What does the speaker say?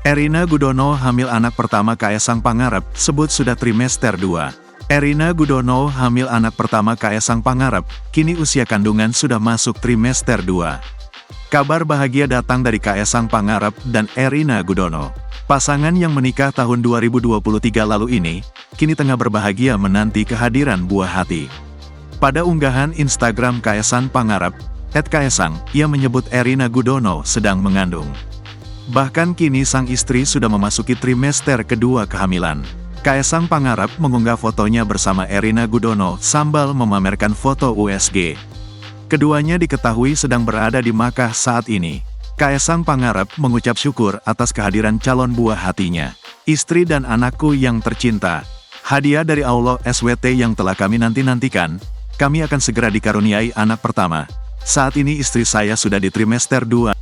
Erina Gudono hamil anak pertama Kaesang Pangarep, sebut sudah trimester 2. Erina Gudono hamil anak pertama Kaesang Pangarep, kini usia kandungan sudah masuk trimester 2. Kabar bahagia datang dari Kaesang Pangarep dan Erina Gudono. Pasangan yang menikah tahun 2023 lalu ini, kini tengah berbahagia menanti kehadiran buah hati. Pada unggahan Instagram Kaesang Pangarep, @Kaesang, ia menyebut Erina Gudono sedang mengandung. Bahkan kini sang istri sudah memasuki trimester kedua kehamilan. Kaesang Pangarep mengunggah fotonya bersama Erina Gudono sambil memamerkan foto USG. Keduanya diketahui sedang berada di Makkah saat ini. Kaesang Pangarep mengucap syukur atas kehadiran calon buah hatinya. Istri dan anakku yang tercinta, hadiah dari Allah SWT yang telah kami nanti-nantikan, kami akan segera dikaruniai anak pertama. Saat ini istri saya sudah di trimester 2.